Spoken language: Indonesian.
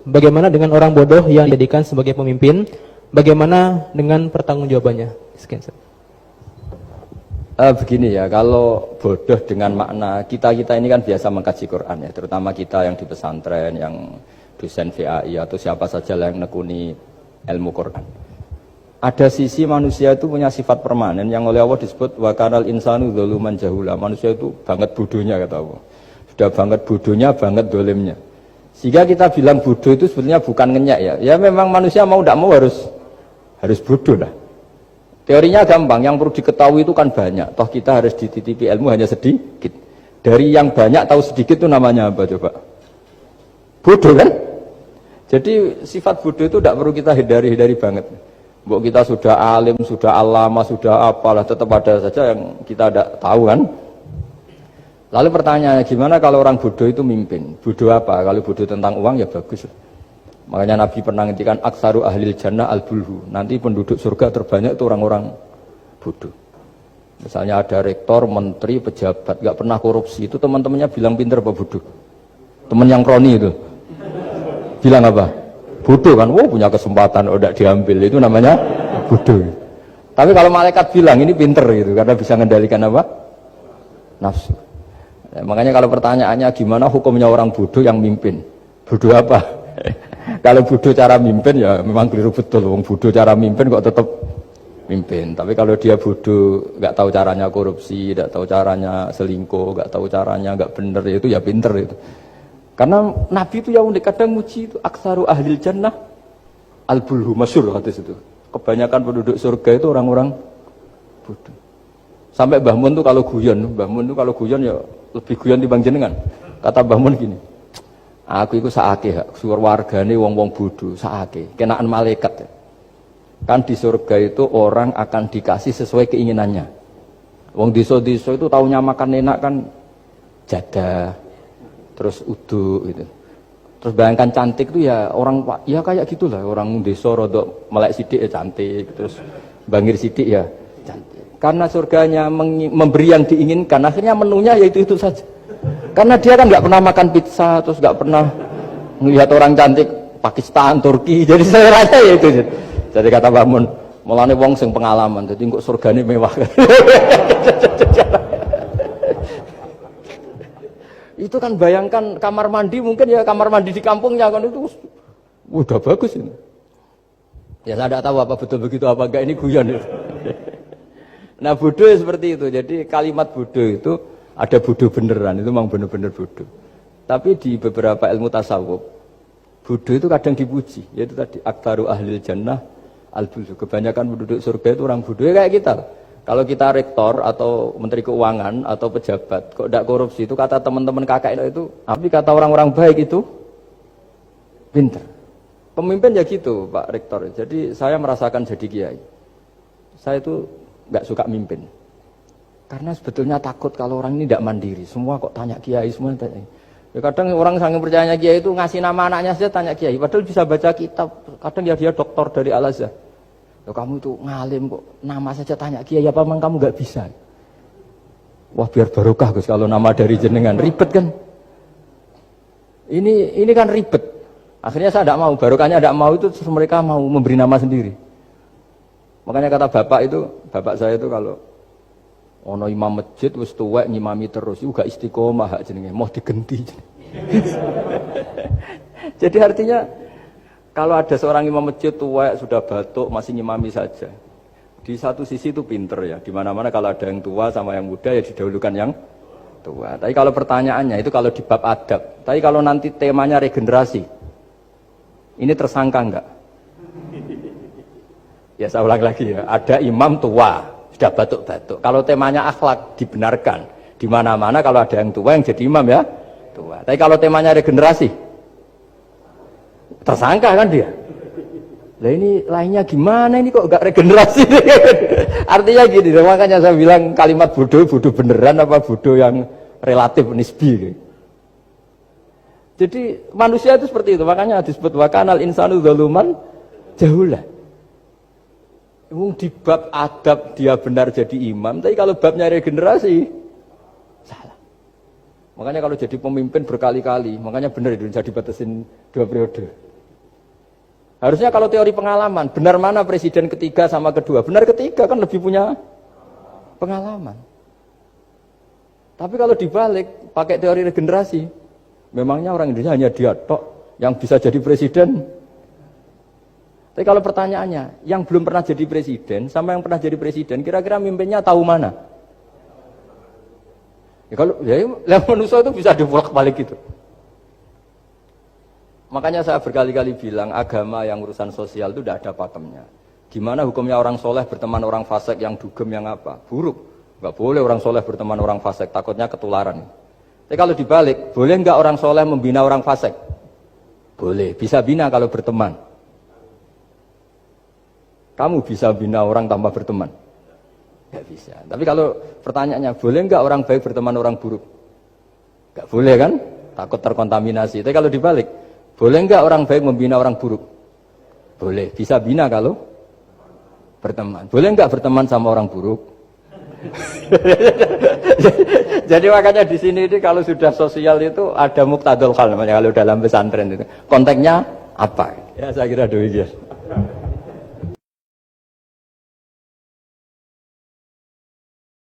Bagaimana dengan orang bodoh yang dijadikan sebagai pemimpin? Bagaimana dengan pertanggungjawabannya? Sekian. Begini ya, kalau bodoh dengan makna kita ini kan biasa mengkaji Quran ya, terutama kita yang di pesantren, yang dosen VAI atau siapa saja yang nekuni ilmu Quran. Ada sisi manusia itu punya sifat permanen yang oleh Allah disebut wa kanal insanu dzaluman jahula. Manusia itu banget bodohnya kata Allah. Sudah banget bodohnya, banget dolimnya. Sehingga kita bilang bodoh itu sebetulnya bukan ngenyak ya. Ya memang manusia mau tidak mau harus bodoh lah. Teorinya gampang, yang perlu diketahui itu kan banyak. Toh kita harus dititipi ilmu hanya sedikit. Dari yang banyak tahu sedikit itu namanya apa coba? Bodoh kan? Jadi sifat bodoh itu tidak perlu kita hindari banget. Mbok kita sudah alim, sudah alama, sudah apalah, tetap ada saja yang kita tidak tahu kan. Lalu pertanyaannya, gimana kalau orang bodoh itu mimpin? Bodoh apa? Kalau bodoh tentang uang ya bagus. Makanya Nabi pernah ngintikan aksaru ahlil jannah al-bulhu. Nanti penduduk surga terbanyak itu orang-orang bodoh. Misalnya ada rektor, menteri, pejabat, gak pernah korupsi. Itu teman-temannya bilang pinter apa bodoh? Teman yang kroni itu bilang apa? Bodoh kan, punya kesempatan, tidak diambil, itu namanya bodoh. Tapi kalau malaikat bilang ini pinter gitu, karena bisa mengendalikan apa? Nafsu. Nah, makanya kalau pertanyaannya gimana hukumnya orang bodoh yang mimpin? Bodoh apa? Kalau bodoh cara mimpin ya memang keliru betul. Wong bodoh cara mimpin kok tetap mimpin. Tapi kalau dia bodoh, nggak tahu caranya korupsi, nggak tahu caranya selingkuh, nggak tahu caranya nggak bener, itu ya pinter itu. Karena Nabi itu yang unik, kadang muji itu aksaru ahlil jannah al-bulhu, masyhur hadis itu. Kebanyakan penduduk surga itu orang-orang bodoh. Sampai Mbah Mun tuh kalau guyon ya lebih guyon dibanding jenengan. Kata Mbah Mun gini, aku itu saake suar wargane wong-wong bodoh, saake kenaan malaikat. Kan di surga itu orang akan dikasih sesuai keinginannya. Wong desa-desa itu taunya makan enak kan jadah, terus uduk gitu. Terus bayangkan cantik itu ya orang ya kayak gitulah, orang desa rodok melek sidik ya cantik, terus bangir sidik ya cantik. Karena surganya memberi yang diinginkan, akhirnya menunya ya itu saja. Karena dia kan nggak pernah makan pizza, terus nggak pernah melihat orang cantik Pakistan, Turki, jadi seleranya ya itu. Jadi kata Bamun, mulane wong sing pengalaman, jadi kok surgane mewah. Itu kan bayangkan kamar mandi, mungkin ya kamar mandi di kampungnya kan itu udah bagus ini. Ya saya tidak tahu apa betul begitu apa enggak, ini guyon itu. Nah bodoh seperti itu. Jadi kalimat bodoh itu ada bodoh beneran, itu memang bener-bener bodoh. Tapi di beberapa ilmu tasawuf, bodoh itu kadang dipuji, yaitu tadi aktaru ahlil jannah al-bulhu. Kebanyakan penduduk surga itu orang bodoh, ya kayak kita. Kalau kita rektor atau menteri keuangan atau pejabat kok tidak korupsi, itu kata teman-teman kakak itu, tapi kata orang-orang baik itu pintar. Pemimpin ya gitu Pak Rektor. Jadi saya merasakan jadi kiai, saya itu nggak suka mimpin karena sebetulnya takut kalau orang ini tidak mandiri. Semua kok tanya kiai, semua tanya. Ya kadang orang saking percayanya kiai itu ngasih nama anaknya saja tanya kiai, padahal bisa baca kitab. Kadang ya dia doktor dari Al-Azhar. Loh, kamu itu ngalim kok nama saja tanya kiai, apa memang kamu nggak bisa? Wah biar barokah Gus kalau nama dari jenengan, ribet kan? Ini kan ribet. Akhirnya saya tidak mau, barokahnya tidak mau itu, terus mereka mau memberi nama sendiri. Makanya kata bapak saya itu kalau ono imam masjid wis tuwek nyimami terus, itu gak istiqomah hak jenenge, mau digenti. Jadi artinya kalau ada seorang imam masjid tua sudah batuk masih nyimami saja. Di satu sisi itu pinter ya. Di mana-mana kalau ada yang tua sama yang muda ya didahulukan yang tua. Tapi kalau pertanyaannya itu kalau di bab adab. Tapi kalau nanti temanya regenerasi, ini tersangka enggak? Ya saya ulang lagi ya. Ada imam tua sudah batuk-batuk. Kalau temanya akhlak dibenarkan. Di mana-mana kalau ada yang tua yang jadi imam ya tua. Tapi kalau temanya regenerasi, tersangka kan dia. Lah ini lainnya gimana ini kok gak regenerasi? Artinya gini, makanya saya bilang kalimat bodoh beneran apa bodoh yang relatif nisbi. Jadi manusia itu seperti itu, makanya disebut wakanal insanu dzaluman jahula. Di bab adab dia benar jadi imam, tapi kalau babnya regenerasi salah. Makanya kalau jadi pemimpin berkali-kali, makanya benar Indonesia dibatasin 2 periode. Harusnya kalau teori pengalaman, benar mana presiden ketiga sama kedua? Benar ketiga kan lebih punya pengalaman. Tapi kalau dibalik, pakai teori regenerasi, memangnya orang Indonesia hanya dia tok yang bisa jadi presiden? Tapi kalau pertanyaannya, yang belum pernah jadi presiden sama yang pernah jadi presiden, kira-kira mimpinnya tahu mana? Ya kalau ya manusia itu bisa dibolak-balik gitu. Makanya saya berkali-kali bilang agama yang urusan sosial itu tidak ada pakemnya. Gimana hukumnya orang soleh berteman orang fasik yang dugem yang apa? Buruk. Nggak boleh orang soleh berteman orang fasik, takutnya ketularan. Tapi kalau dibalik, boleh nggak orang soleh membina orang fasik? Boleh, bisa bina kalau berteman. Kamu bisa bina orang tanpa berteman? Nggak bisa. Tapi kalau pertanyaannya, boleh nggak orang baik berteman orang buruk? Nggak boleh kan? Takut terkontaminasi. Tapi kalau dibalik, boleh nggak orang baik membina orang buruk? Boleh. Bisa bina kalau berteman. Boleh nggak berteman sama orang buruk? Jadi makanya di sini ini kalau sudah sosial itu ada muktadul hal namanya kalau dalam pesantren itu. Konteksnya apa? Ya saya kira demikian.